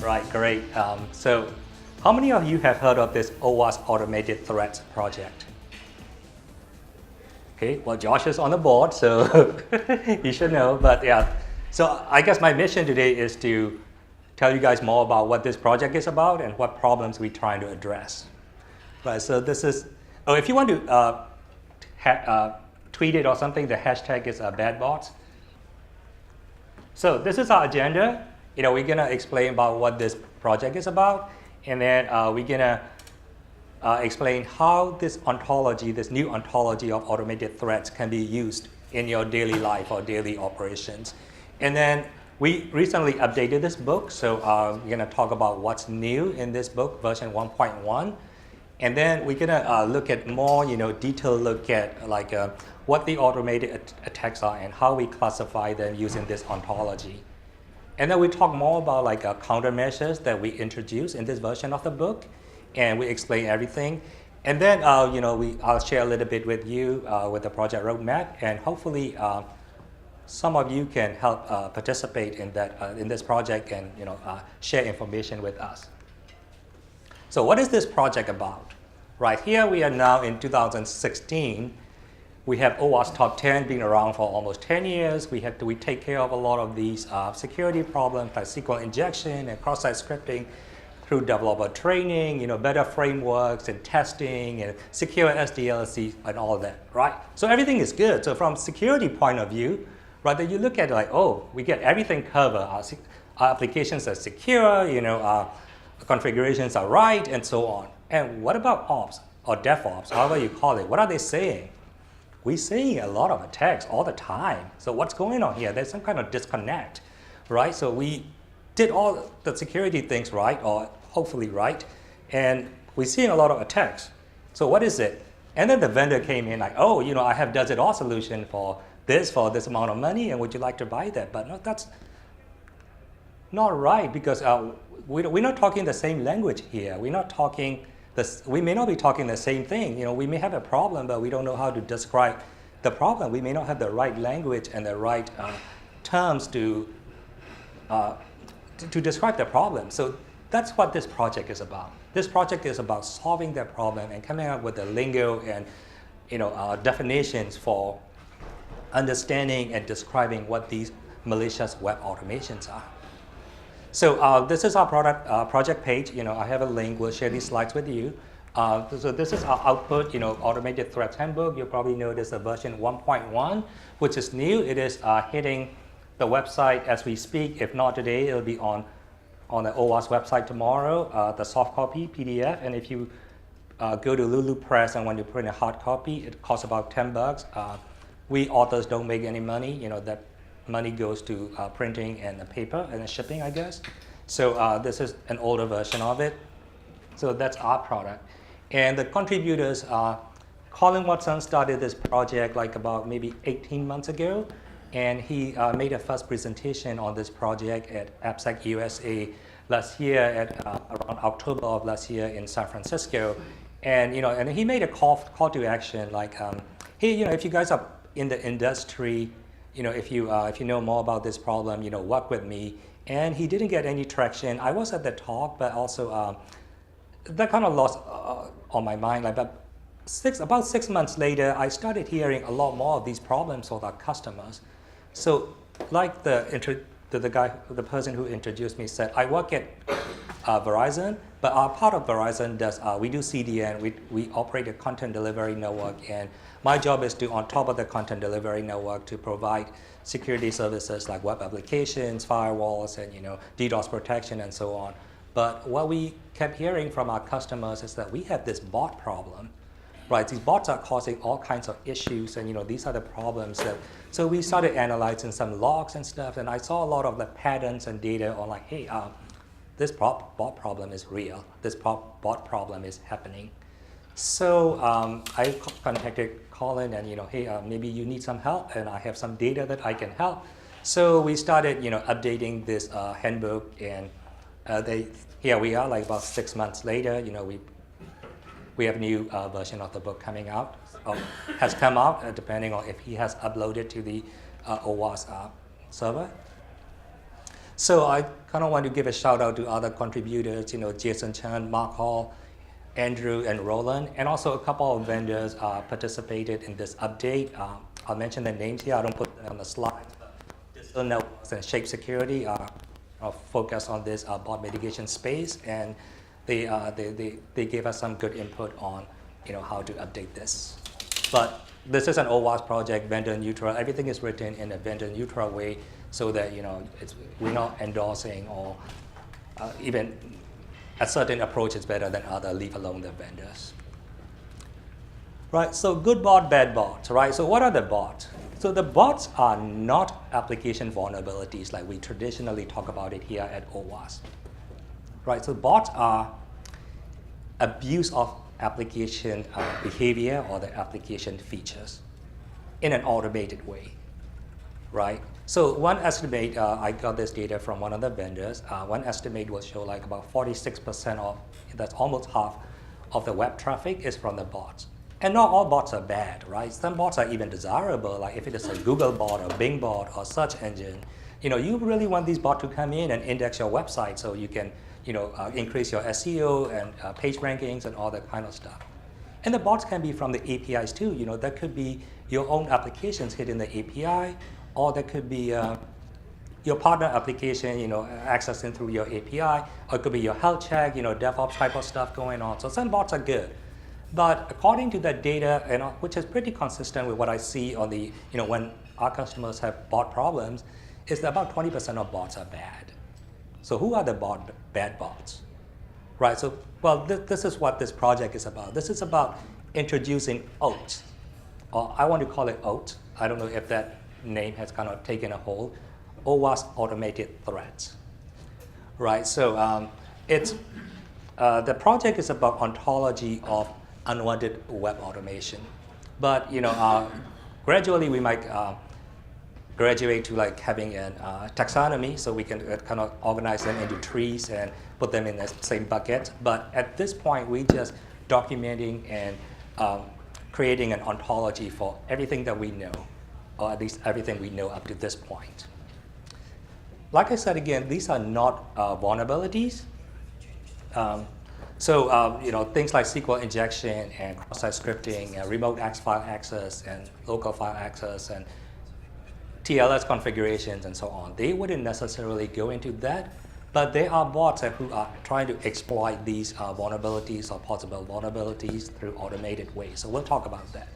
Right, great. So how many of you have heard of this OWASP Automated Threats project? Okay, well, Josh is on the board, so you should know. But yeah, so I guess my mission today is to tell you guys more about what this project is about and what problems we're trying to address. Right, so this is, oh, if you want to tweet it or something, the hashtag is badbots. So this is our agenda. We're gonna explain about what this project is about, and then we're gonna explain how this ontology, this new ontology of automated threats can be used in your daily life or daily operations. And then we recently updated this book, so we're gonna talk about what's new in this book, version 1.1. And then we're gonna look at more, detailed look at like what the automated attacks are and how we classify them using this ontology. And then we talk more about like countermeasures that we introduce in this version of the book, and we explain everything. And then I'll share a little bit with you with the project roadmap, and hopefully some of you can help participate in that in this project and share information with us. So what is this project about? Right here we are now in 2016. We have OWASP Top 10 been around for almost 10 years. We take care of a lot of these security problems like SQL injection and cross-site scripting through developer training, better frameworks and testing and secure SDLC and all that, right? So everything is good. So from security point of view, right, that you look at like, oh, we get everything covered. Our applications are secure, our configurations are right, and so on. And what about ops or DevOps, however you call it? What are they saying? We're seeing a lot of attacks all the time. So what's going on here? There's some kind of disconnect, right? So we did all the security things right, or hopefully right, and we're seeing a lot of attacks. So what is it? And then the vendor came in like, oh, I have does it all solution for this amount of money, and would you like to buy that? But no, that's not right, because we're not talking the same language here. We're not talking we may not be talking the same thing. We may have a problem, but we don't know how to describe the problem. We may not have the right language and the right terms to describe the problem. So that's what this project is about. This project is about solving that problem and coming up with the lingo and definitions for understanding and describing what these malicious web automations are. So this is our project page. I have a link. We'll share these slides with you. So this is our output, Automated Threats Handbook. You probably know this is version 1.1, which is new. It is hitting the website as we speak. If not today, it'll be on the OWASP website tomorrow, the soft copy, PDF. And if you go to Lulu Press and want to print a hard copy, it costs about $10. We authors don't make any money. That money goes to printing and the paper and the shipping, I guess. So this is an older version of it. So that's our product. And the contributors, Colin Watson started this project like about maybe 18 months ago. And he made a first presentation on this project at AppSec USA last year, at around October of last year in San Francisco. And and he made a call to action like, hey, if you guys are in the industry, if you know more about this problem, work with me. And he didn't get any traction. I was at the talk, but also that kind of lost on my mind. Like about 6 months later, I started hearing a lot more of these problems with our customers. So, like the person who introduced me said, I work at Verizon, but our part of Verizon does we do CDN. We operate a content delivery network, and my job is to, on top of the content delivery network, to provide security services like web applications, firewalls, and DDoS protection, and so on. But what we kept hearing from our customers is that we have this bot problem, right? These bots are causing all kinds of issues, and these are the problems that. So we started analyzing some logs and stuff, and I saw a lot of the patterns and data on like, hey, this bot problem is real. This bot problem is happening. So I contacted Colin and hey, maybe you need some help, and I have some data that I can help. So we started updating this handbook, and here we are like about 6 months later. We have a new version of the book coming out, or has come out, depending on if he has uploaded to the OWASP server. So I kind of want to give a shout out to other contributors, Jason Chen, Mark Hall, Andrew, and Roland, and also a couple of vendors participated in this update. I'll mention their names here. I don't put them on the slide. Digital Networks and Shape Security are focused on this bot mitigation space, and they gave us some good input on how to update this. But this is an OWASP project, vendor neutral. Everything is written in a vendor neutral way, so that we're not endorsing or even a certain approach is better than other, leave alone the vendors. Right, so good bot, bad bot, right? So what are the bots? So the bots are not application vulnerabilities like we traditionally talk about it here at OWASP. Right, so bots are abuse of application behavior or the application features in an automated way, right? So one estimate, I got this data from one of the vendors, one estimate will show like about 46% of, that's almost half of the web traffic is from the bots. And not all bots are bad, right? Some bots are even desirable, like if it is a Google bot or Bing bot or search engine, you really want these bots to come in and index your website so you can increase your SEO and page rankings and all that kind of stuff. And the bots can be from the APIs too. That could be your own applications hitting the API, or that could be your partner application, accessing through your API, or it could be your health check, DevOps type of stuff going on. So some bots are good. But according to that data, which is pretty consistent with what I see on the, when our customers have bot problems, is that about 20% of bots are bad. So who are the bad bots? Right, so, well, this is what this project is about. This is about introducing OATS, or I want to call it OATS. I don't know if that name has kind of taken a hold. OWASP Automated Threats. Right, so the project is about ontology of unwanted web automation. But, gradually we might graduate to like having a taxonomy, so we can kind of organize them into trees and put them in the same bucket. But at this point, we just documenting and creating an ontology for everything that we know, or at least everything we know up to this point. Like I said again, these are not vulnerabilities. Things like SQL injection and cross-site scripting, and remote file access and local file access and TLS configurations and so on, they wouldn't necessarily go into that, but there are bots who are trying to exploit these vulnerabilities or possible vulnerabilities through automated ways. So we'll talk about that.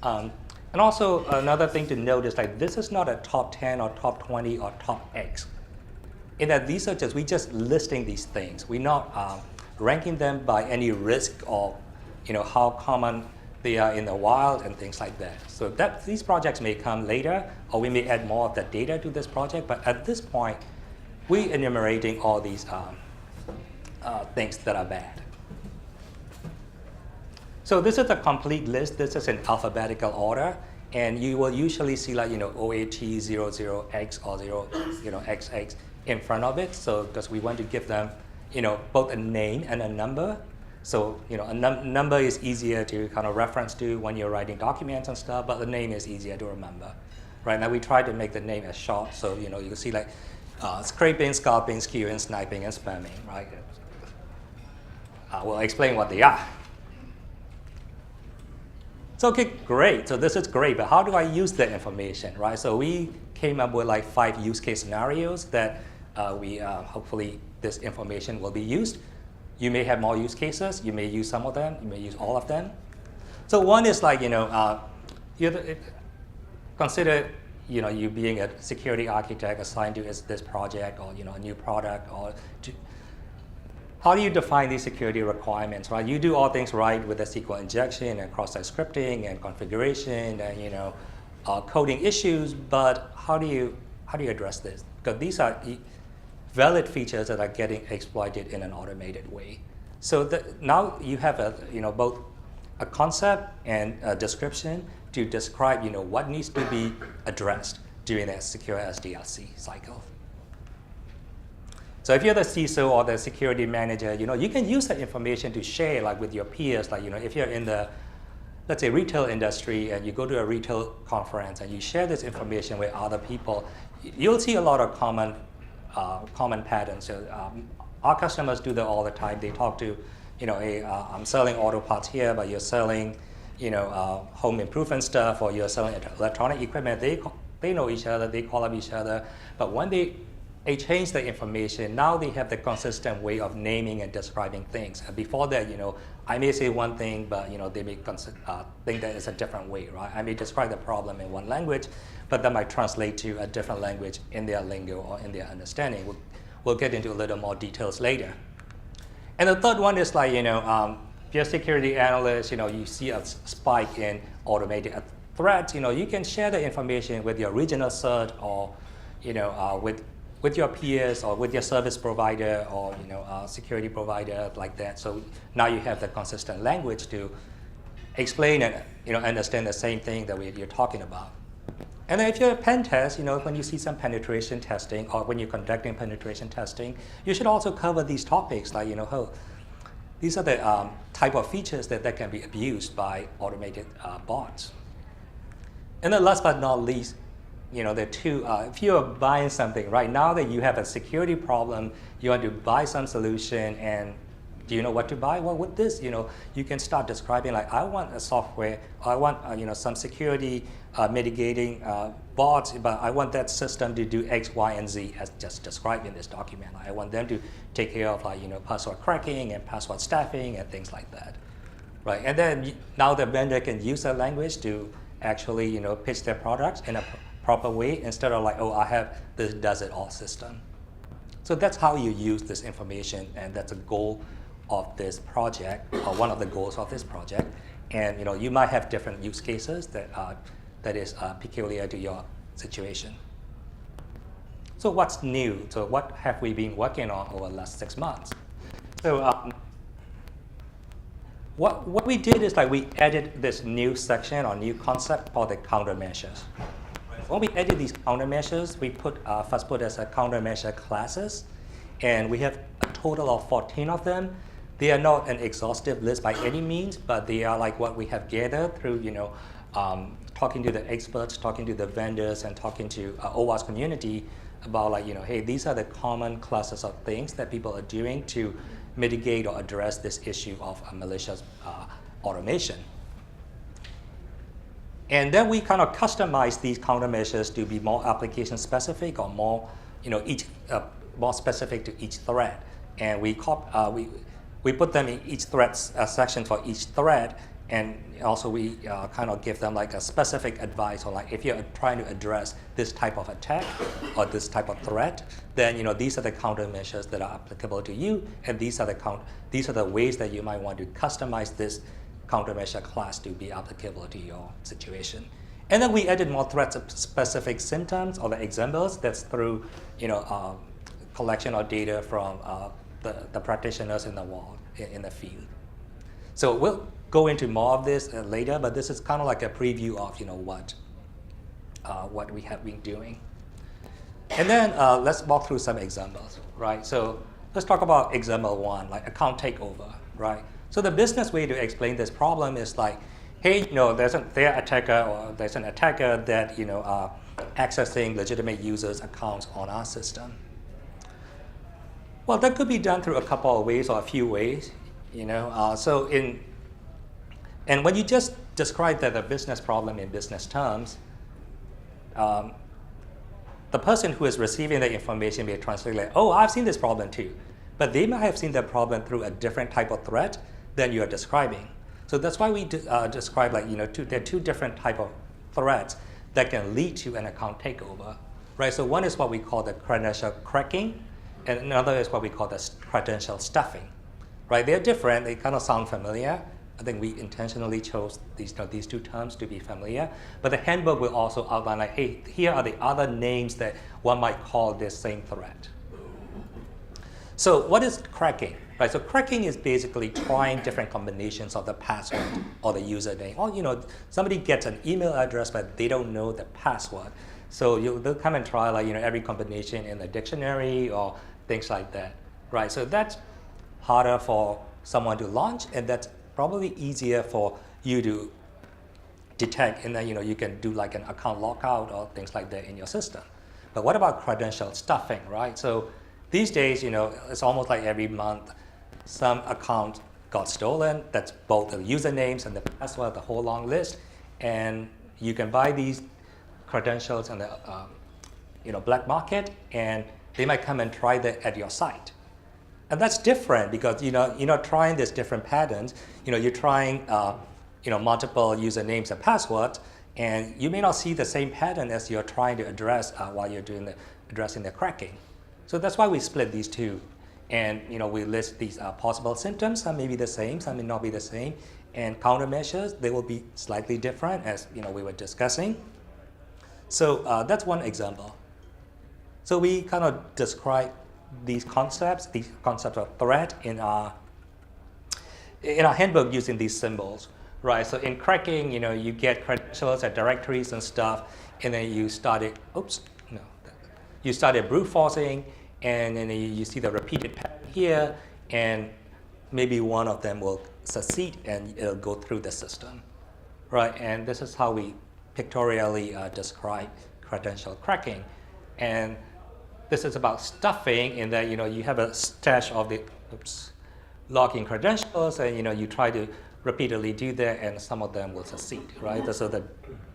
And also another thing to note is like this is not a top 10 or top 20 or top X. In that these are just, we just listing these things. We're not ranking them by any risk or how common they are in the wild and things like that. So these projects may come later, or we may add more of that data to this project, but at this point, we're enumerating all these things that are bad. So this is a complete list. This is in alphabetical order, and you will usually see like OAT 00X or XX in front of it. So because we want to give them both a name and a number. So a number is easier to kind of reference to when you're writing documents and stuff, but the name is easier to remember. Right now we try to make the name as short, so you can see like scraping, scalping, skewing, sniping, and spamming. Right? We'll explain what they are. So okay, great. So this is great, but how do I use that information, right? So we came up with like 5 use case scenarios that hopefully this information will be used. You may have more use cases. You may use some of them. You may use all of them. So one is like, consider, you being a security architect assigned to this project or, a new product, or how do you define these security requirements, right? You do all things right with the SQL injection and cross-site scripting and configuration and, coding issues, but how do you address this? Because these are valid features that are getting exploited in an automated way. So now you have both a concept and a description to describe what needs to be addressed during that secure SDLC cycle. So if you're the CISO or the security manager, you can use that information to share like with your peers. Like if you're in the, let's say, retail industry and you go to a retail conference and you share this information with other people, you'll see a lot of common common patterns. So our customers do that all the time. They talk to, hey, I'm selling auto parts here, but you're selling, home improvement stuff, or you're selling electronic equipment. They know each other. They call up each other. But when they change the information, now they have the consistent way of naming and describing things. And before that, I may say one thing, but they may think that it's a different way, right? I may describe the problem in one language, but that might translate to a different language in their lingo or in their understanding. We'll get into a little more details later. And the third one is like, if you're a security analyst, you see a spike in automated threats, you can share the information with your regional CERT or, with your peers or with your service provider or security provider like that. So now you have the consistent language to explain and understand the same thing that you're talking about. And then if you're a pen test, when you see some penetration testing or when you're conducting penetration testing, you should also cover these topics like, these are the type of features that can be abused by automated bots. And then last but not least, there are two, if you're buying something right now that you have a security problem, you want to buy some solution, and do you know what to buy? Well, with this, you can start describing like, I want a software, I want some security mitigating bots, but I want that system to do X, Y, and Z as just described in this document. I want them to take care of password cracking and password stuffing and things like that, right? And then now the vendor can use that language to actually pitch their products in a proper way instead of like, oh, I have this does-it-all system. So that's how you use this information, and that's a goal of this project, or one of the goals of this project. And you might have different use cases that is peculiar to your situation. So what's new? So what have we been working on over the last 6 months? So what we did is like we added this new section or new concept called the countermeasures. When we added these countermeasures, we first put as a countermeasure classes, and we have a total of 14 of them. They are not an exhaustive list by any means, but they are like what we have gathered through, talking to the experts, talking to the vendors, and talking to OWASP community about like, hey, these are the common classes of things that people are doing to mitigate or address this issue of malicious automation. And then we kind of customize these countermeasures to be more application specific or more, more specific to each thread. And we put them in each thread section for each thread, and also we kind of give them like a specific advice, or like if you're trying to address this type of attack or this type of threat, then these are the countermeasures that are applicable to you, and these are the ways that you might want to customize this countermeasure class to be applicable to your situation. And then we added more threat-specific symptoms or the examples. That's through collection of data from the practitioners in the field. So we'll go into more of this later, but this is kind of like a preview of what we have been doing. And then let's walk through some examples, right? So let's talk about example one, like account takeover, right? So the business way to explain this problem is like, hey, there's an attacker that accessing legitimate users' accounts on our system. Well, that could be done through a couple of ways or a few ways, and when you just describe the business problem in business terms, the person who is receiving the information may translate like, oh, I've seen this problem too. But they might have seen the problem through a different type of threat than you are describing. So that's why we describe like, there are two different type of threats that can lead to an account takeover, right? So one is what we call the credential cracking, and another is what we call the credential stuffing, right? They're different, they kind of sound familiar. I think we intentionally chose these two terms to be familiar, but the handbook will also outline like, hey, here are the other names that one might call this same threat. So what is cracking? Right, so cracking is basically trying different combinations of the password or the username. Or somebody gets an email address, but they don't know the password. So they'll come and try like every combination in the dictionary or things like that. Right, so that's harder for someone to launch, and that's probably easier for you to detect, and then you can do like an account lockout or things like that in your system. But what about credential stuffing, right? So these days, it's almost like every month, some account got stolen. That's both the usernames and the password, the whole long list. And you can buy these credentials on the black market, and they might come and try that at your site. And that's different because you're not trying these different patterns. You're trying multiple usernames and passwords, and you may not see the same pattern as you're trying to address while you're addressing the cracking. So that's why we split these two. And we list these possible symptoms. Some may be the same, some may not be the same. And countermeasures, they will be slightly different, as we were discussing. So that's one example. So we kind of describe these concepts of threat in our handbook using these symbols, right? So in cracking, you get credentials and directories and stuff, and then you started brute forcing, and then you see the repeated pattern here, and maybe one of them will succeed and it'll go through the system, right? And this is how we pictorially describe credential cracking. And this is about stuffing in that you have a stash of the login credentials, and you try to repeatedly do that, and some of them will succeed, right? So the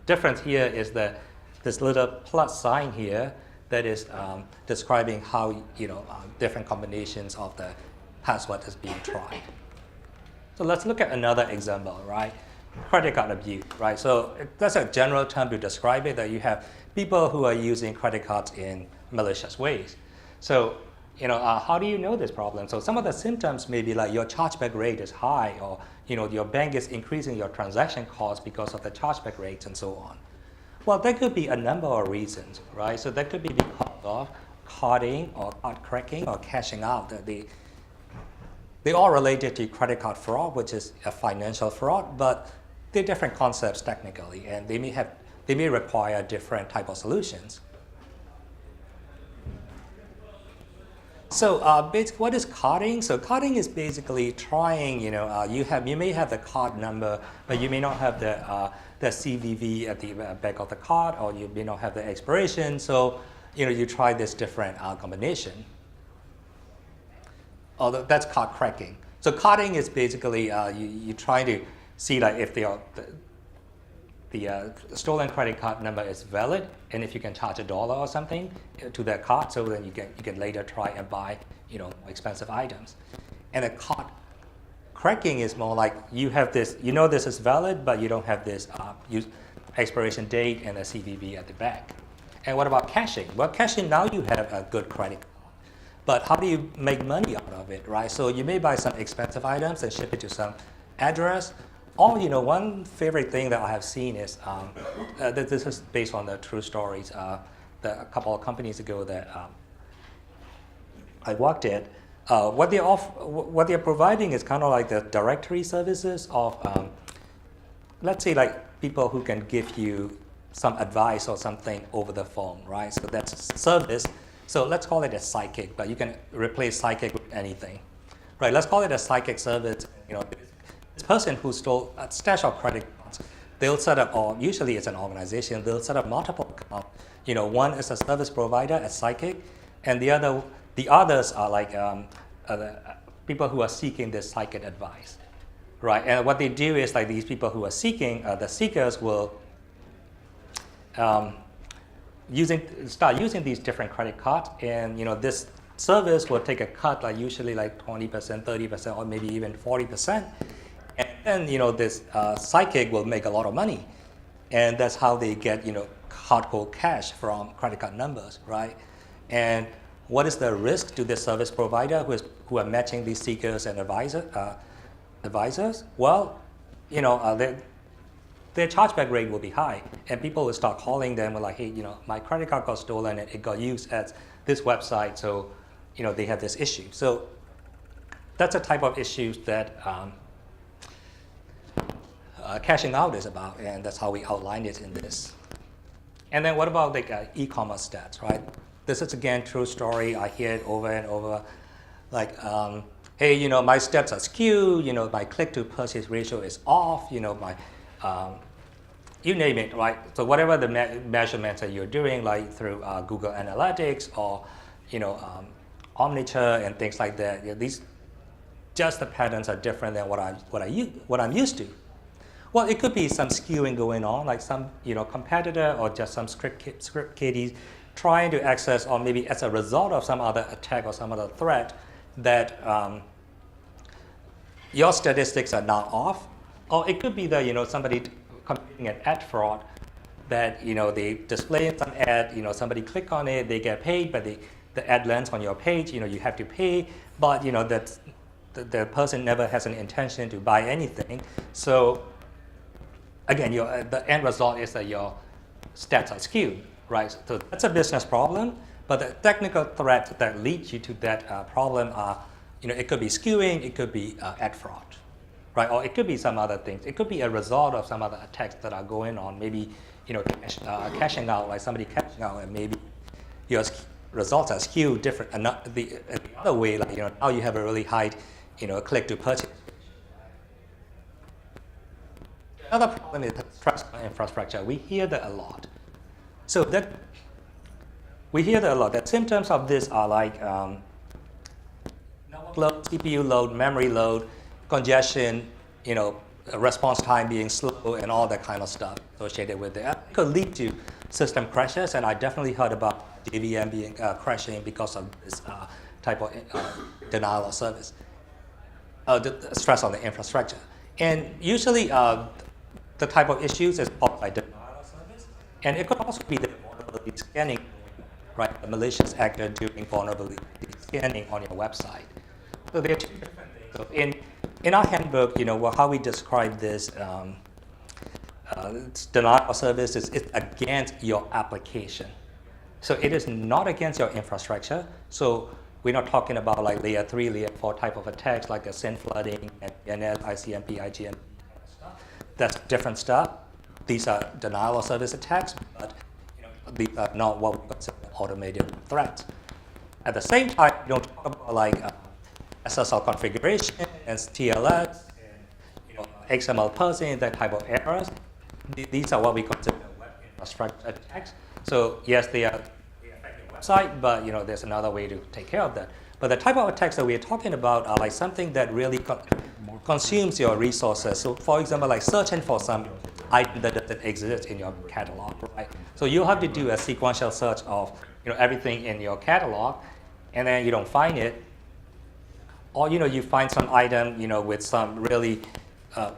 difference here is that this little plus sign here that is describing how different combinations of the password is being tried. So let's look at another example, right? Credit card abuse, right? So that's a general term to describe it, that you have people who are using credit cards in malicious ways. So how do you know this problem? So some of the symptoms may be like your chargeback rate is high, or your bank is increasing your transaction costs because of the chargeback rates and so on. Well, there could be a number of reasons, right? So that could be because of carding or card cracking or cashing out. They all related to credit card fraud, which is a financial fraud, but they're different concepts technically, and they may require different type of solutions. So basically, what is carding? So carding is basically trying, you may have the card number, but you may not have the CVV at the back of the card, or you may not have the expiration. So you try this different combination. Although that's card cracking. So carding is basically you try to see like if the stolen credit card number is valid, and if you can charge $1 or something to that card, so then you can later try and buy expensive items. And a card cracking is more like you have this, this is valid, but you don't have this expiration date and a CVV at the back. And what about caching? Well, caching, now you have a good credit card, but how do you make money out of it, right? So you may buy some expensive items and ship it to some address. Or, one favorite thing that I have seen is, this is based on the true stories, a couple of companies ago that I worked at. What they're providing is kind of like the directory services of, let's say like people who can give you some advice or something over the phone, right? So that's a service. So let's call it a psychic, but you can replace psychic with anything, right? Let's call it a psychic service. This person who stole a stash of credit cards, they'll set up, or usually it's an organization, they'll set up multiple accounts. One is a service provider, a psychic, and the others are like people who are seeking this psychic advice, right? And what they do is like these people who are seeking, the seekers will start using these different credit cards, and this service will take a cut, like usually like 20%, 30%, or maybe even 40%. And then this psychic will make a lot of money, and that's how they get hardcore cash from credit card numbers, right? And what is the risk to the service provider who are matching these seekers and advisors? Well, their chargeback rate will be high, and people will start calling them like, hey, my credit card got stolen and it got used at this website, so they have this issue. So that's a type of issues that cashing out is about, and that's how we outlined it in this. And then what about like e-commerce stats, right? This is again true story. I hear it over and over, like, hey, my stats are skewed. My click to purchase ratio is off. My you name it, right? So whatever the measurements that you're doing, like through Google Analytics or, Omniture and things like that, these just the patterns are different than what I'm used to. Well, it could be some skewing going on, like some competitor or just some script kiddies trying to access, or maybe as a result of some other attack or some other threat that your statistics are now off. Or it could be that somebody committing an ad fraud that they display some ad, somebody click on it, they get paid, but the ad lands on your page, you have to pay, but that the person never has an intention to buy anything. So again, the end result is that your stats are skewed, right? So that's a business problem, but the technical threats that lead you to that problem are, it could be skewing, it could be ad fraud, right? Or it could be some other things. It could be a result of some other attacks that are going on. Maybe, cashing out, like somebody cashing out, and maybe your results are skewed different. And not the other way, like now you have a really high, click to purchase. Another problem is trust infrastructure. We hear that a lot. So we hear that a lot. The symptoms of this are like network load, CPU load, memory load, congestion, response time being slow, and all that kind of stuff associated with it. It could lead to system crashes, and I definitely heard about JVM being crashing because of this type of denial of service, the stress on the infrastructure. And usually, the type of issues is caused by denial of service, and it could also be the vulnerability scanning, right? The malicious actor doing vulnerability scanning on your website. So there are two different things. So in our handbook, how we describe this denial of service is it's against your application. So it is not against your infrastructure. So we're not talking about like layer 3, layer 4 type of attacks like a SYN flooding, DNS, ICMP, IGMP. That's different stuff. These are denial of service attacks, but these are not what we consider automated threats. At the same time, you don't talk about like SSL configuration and TLS and XML parsing, that type of errors. These are what we consider web infrastructure attacks. So yes, they affect your website, but there's another way to take care of that. But the type of attacks that we're talking about are like something that really consumes your resources. So for example, like searching for some item that doesn't exist in your catalog, right? So you have to do a sequential search of everything in your catalog, and then you don't find it. Or you find some item with some really,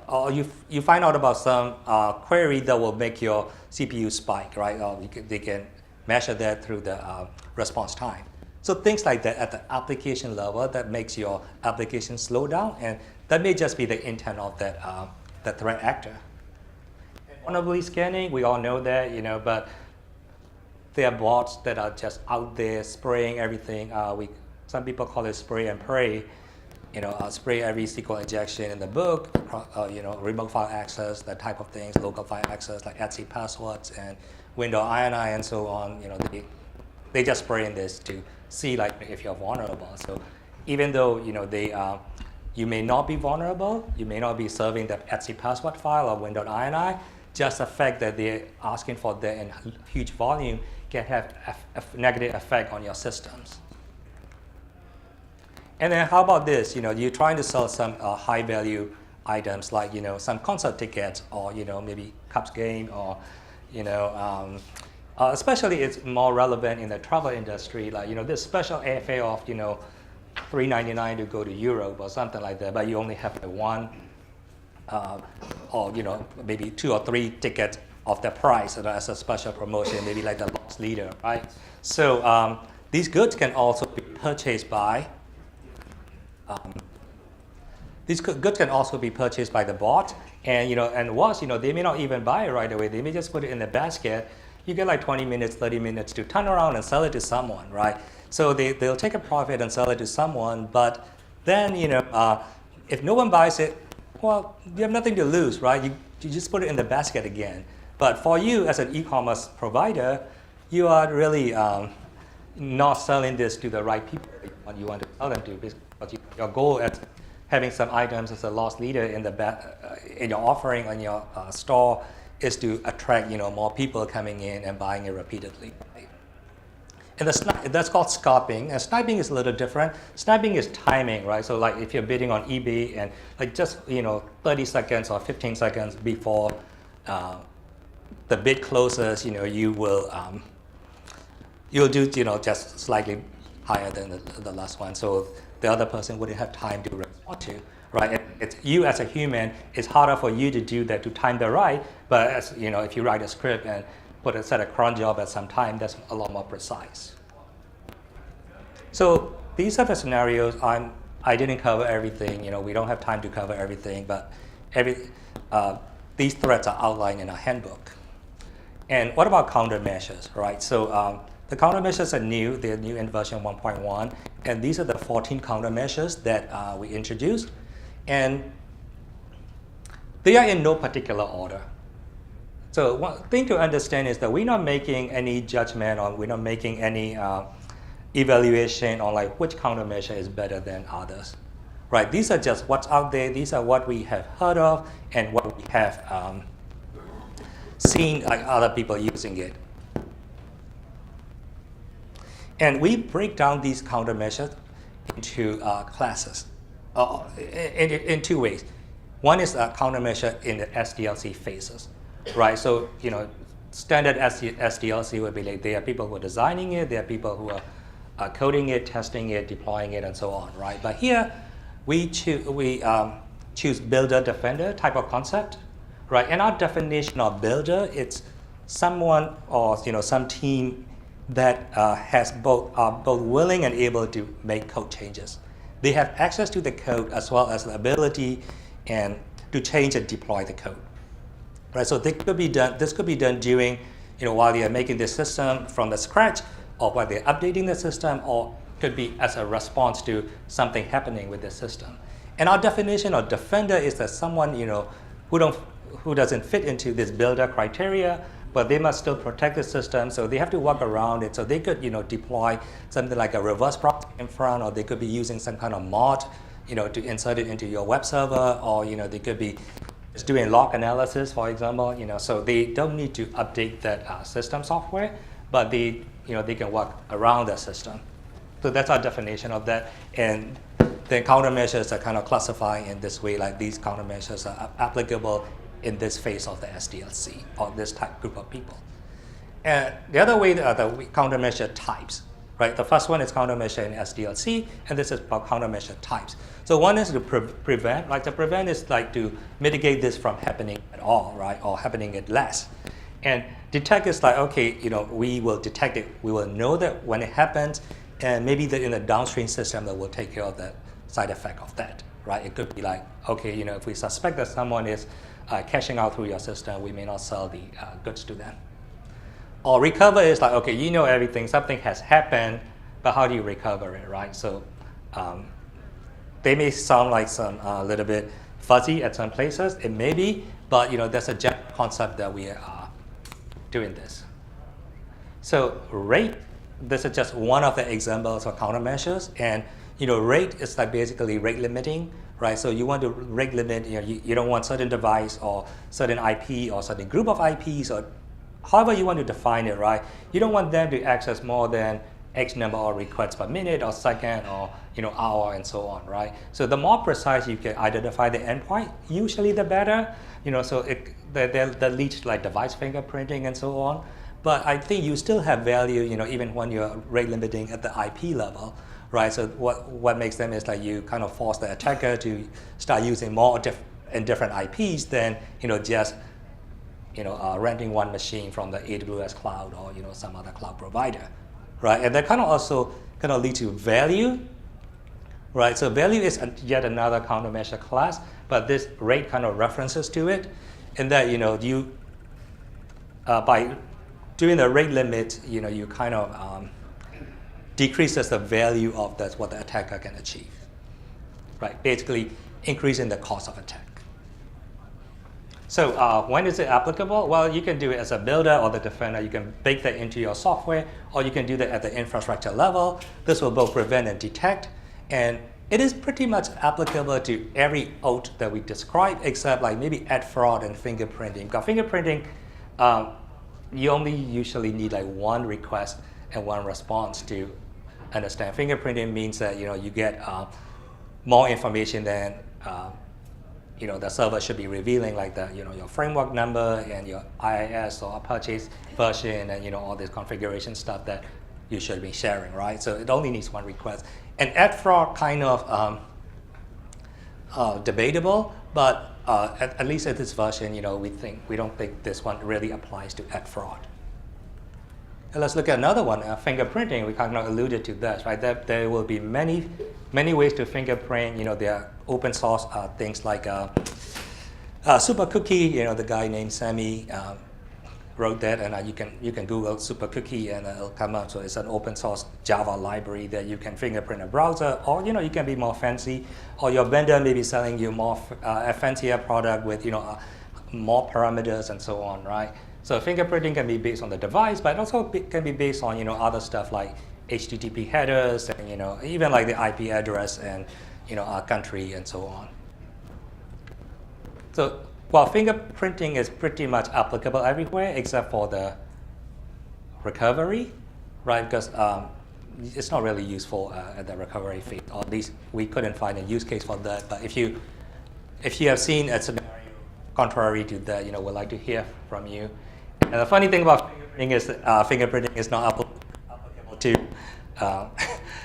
or you find out about some query that will make your CPU spike, right? Or they can measure that through the response time. So things like that at the application level that makes your application slow down, and that may just be the intent of that threat actor. Vulnerability scanning, we all know that, but there are bots that are just out there spraying everything. Some people call it spray and pray. Spray every SQL injection in the book, remote file access, that type of things, local file access like etc passwords and window INI and so on. They just spray in this to see like if you're vulnerable. So even though you may not be vulnerable, you may not be serving the etc password file or window INI, just the fact that they're asking for that in huge volume can have a negative effect on your systems. And then how about this? You're trying to sell some high value items like some concert tickets or maybe Cubs game or especially it's more relevant in the travel industry, like this special airfare of $3.99 to go to Europe or something like that, but you only have one or maybe 2 or 3 tickets of the price as a special promotion, maybe like the loss leader, right? So these goods can also be purchased by the bot, and once they may not even buy it right away. They may just put it in the basket. You get like 20 minutes, 30 minutes to turn around and sell it to someone, right? So they'll take a profit and sell it to someone, but then if no one buys it, well, you have nothing to lose, right? You just put it in the basket again. But for you as an e-commerce provider, you are really not selling this to the right people you want to sell them to, because your goal is having some items as a loss leader in your offering on your store is to attract more people coming in and buying it repeatedly. And that's called scalping. And sniping is a little different. Sniping is timing, right? So like if you're bidding on eBay and like just 30 seconds or 15 seconds before the bid closes, you will you'll do just slightly higher than the last one. So the other person wouldn't have time to respond to, right? It's you as a human. It's harder for you to do that to time the right. But as if you write a script and set a cron job at some time, that's a lot more precise. So these are the scenarios. I didn't cover everything. We don't have time to cover everything, but these threats are outlined in our handbook. And what about countermeasures, right? So the countermeasures are new. They're new in version 1.1, and these are the 14 countermeasures that we introduced, and they are in no particular order. So one thing to understand is that we're not making any judgment or we're not making any evaluation on like which countermeasure is better than others, right? These are just what's out there. These are what we have heard of and what we have seen like other people using it. And we break down these countermeasures into classes in two ways. One is a countermeasure in the SDLC phases. Right, so standard SDLC would be like there are people who are designing it, there are people who are coding it, testing it, deploying it, and so on, right? But here we choose builder defender type of concept, right? And our definition of builder, it's someone or some team that has both willing and able to make code changes. They have access to the code as well as the ability and to change and deploy the code. Right, so this could be done during, while they are making the system from the scratch, or while they're updating the system, or could be as a response to something happening with the system. And our definition of defender is that someone, who doesn't fit into this builder criteria, but they must still protect the system, so they have to work around it. So they could, deploy something like a reverse proxy in front, or they could be using some kind of mod, to insert it into your web server, or they could be just doing log analysis, for example, so they don't need to update that system software, but they can work around the system. So that's our definition of that. And then countermeasures are kind of classified in this way, like these countermeasures are applicable in this phase of the SDLC or this type group of people. And the other way are the countermeasure types, right? The first one is countermeasure in SDLC, and this is about countermeasure types. So one is to prevent, like to prevent is like to mitigate this from happening at all, right? Or happening at less. And detect is like, okay, we will detect it. We will know that when it happens, and maybe in the downstream system that will take care of the side effect of that, right? It could be like, okay, if we suspect that someone is cashing out through your system, we may not sell the goods to them. Or recover is like, okay, everything, something has happened, but how do you recover it, right? So they may sound like some a little bit fuzzy at some places. It may be, but that's a general concept that we are doing this. So rate, this is just one of the examples of countermeasures, and rate is like basically rate limiting, right? So you want to rate limit, you don't want certain device or certain IP or certain group of IPs or however you want to define it, right? You don't want them to access more than X number of requests per minute or second or hour and so on, right? So the more precise you can identify the endpoint, usually the better. So that leads to like device fingerprinting and so on. But I think you still have value, even when you're rate limiting at the IP level, right? So what makes them is like you kind of force the attacker to start using more and different IPs than just renting one machine from the AWS cloud or some other cloud provider, right? And that kind of also lead to value, right? So value is yet another countermeasure class, but this rate kind of references to it, and that you by doing the rate limit, you kind of decreases the value of what the attacker can achieve, right? Basically increasing the cost of attack. So when is it applicable? Well, you can do it as a builder or the defender. You can bake that into your software, or you can do that at the infrastructure level. This will both prevent and detect. And It is pretty much applicable to every OAT that we described, except like maybe ad fraud and fingerprinting. Because fingerprinting, you only usually need like one request and one response to understand. Fingerprinting means that you get more information than the server should be revealing, like your framework number and your IIS or purchase version, and all this configuration stuff that you should be sharing, right? So it only needs one request. And ad fraud kind of debatable, but at least at this version, we don't think this one really applies to ad fraud. And let's look at another one, fingerprinting. We kind of alluded to this, right? There will be many ways to fingerprint. There are open source things like Super Cookie. The guy named Sammy wrote that, and you can Google Super Cookie and it'll come up. So it's an open source Java library that you can fingerprint a browser, or you can be more fancy, or your vendor may be selling you more a fancier product with more parameters and so on, right? So fingerprinting can be based on the device, but also can be based on other stuff like HTTP headers and even like the IP address and our country and so on. So while fingerprinting is pretty much applicable everywhere except for the recovery, right? Because it's not really useful at the recovery phase, or at least we couldn't find a use case for that. But if you have seen a scenario contrary to that, we'd like to hear from you. And the funny thing about fingerprinting is not applicable to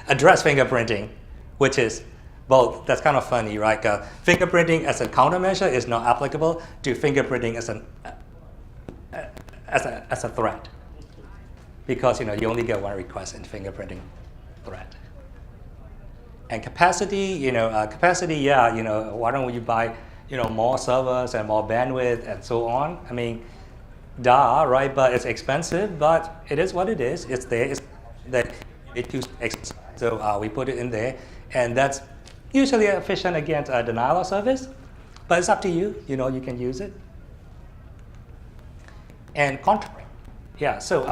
address fingerprinting, which is both. That's kind of funny, right? Fingerprinting as a countermeasure is not applicable to fingerprinting as a threat, because you only get one request in fingerprinting threat. And capacity, why don't you buy more servers and more bandwidth and so on? I mean, duh, right? But it's expensive, but it is what it is. It's there. It's that it to exercise. So we put it in there, and that's usually efficient against denial of service. But it's up to you. You can use it. And contract. Yeah. So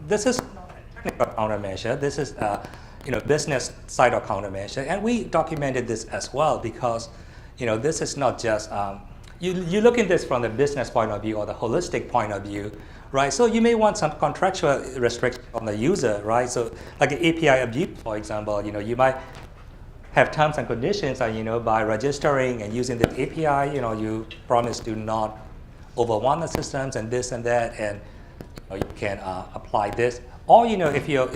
this is not a technical countermeasure. This is business side of countermeasure, and we documented this as well because this is not just you look at this from the business point of view or the holistic point of view, right? So you may want some contractual restriction on the user, right? So like an API abuse, for example, you might have terms and conditions that, by registering and using the API, you promise to not overwhelm the systems and this and that, and you can apply this. Or if you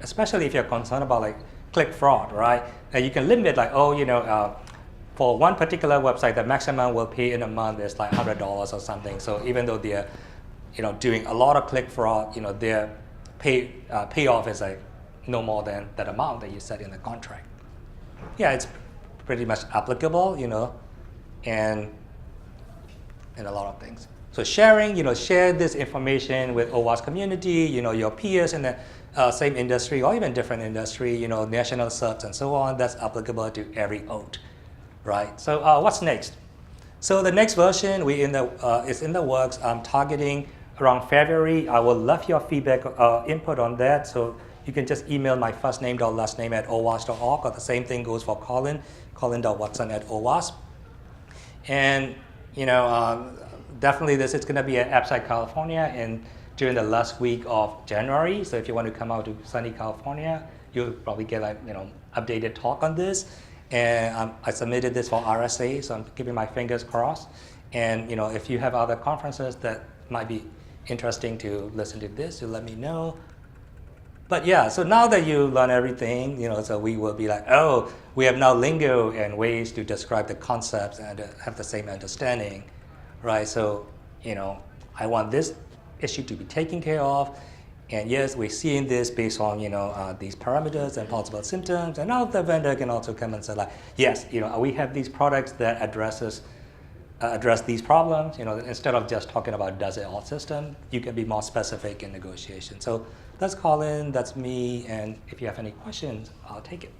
especially if you're concerned about like click fraud, right? You can limit like for one particular website, the maximum we'll pay in a month is like $100 or something. So even though they're, doing a lot of click fraud, their payoff is like no more than that amount that you set in the contract. Yeah, it's pretty much applicable, and a lot of things. So sharing, share this information with OWASP community, your peers in the same industry or even different industry, national certs and so on. That's applicable to every OAT. Right. So what's next? So the next version is in the works. I'm targeting around February. I will love your feedback input on that. So you can just email my first name last name at owasp.org, or the same thing goes for colin.watson@owasp. And definitely this is going to be at AppSite California during the last week of January. So if you want to come out to sunny California, you'll probably get updated talk on this. And I submitted this for RSA, so I'm keeping my fingers crossed. And if you have other conferences that might be interesting to listen to this, you let me know. But yeah, so now that you learn everything, so we will be like, oh, we have now lingo and ways to describe the concepts and have the same understanding, right? So I want this issue to be taken care of. And yes, we're seeing this based on these parameters and possible symptoms. And now the vendor can also come and say like, yes, we have these products that address these problems. Instead of just talking about does it all system, you can be more specific in negotiation. So that's Colin, that's me, and if you have any questions, I'll take it.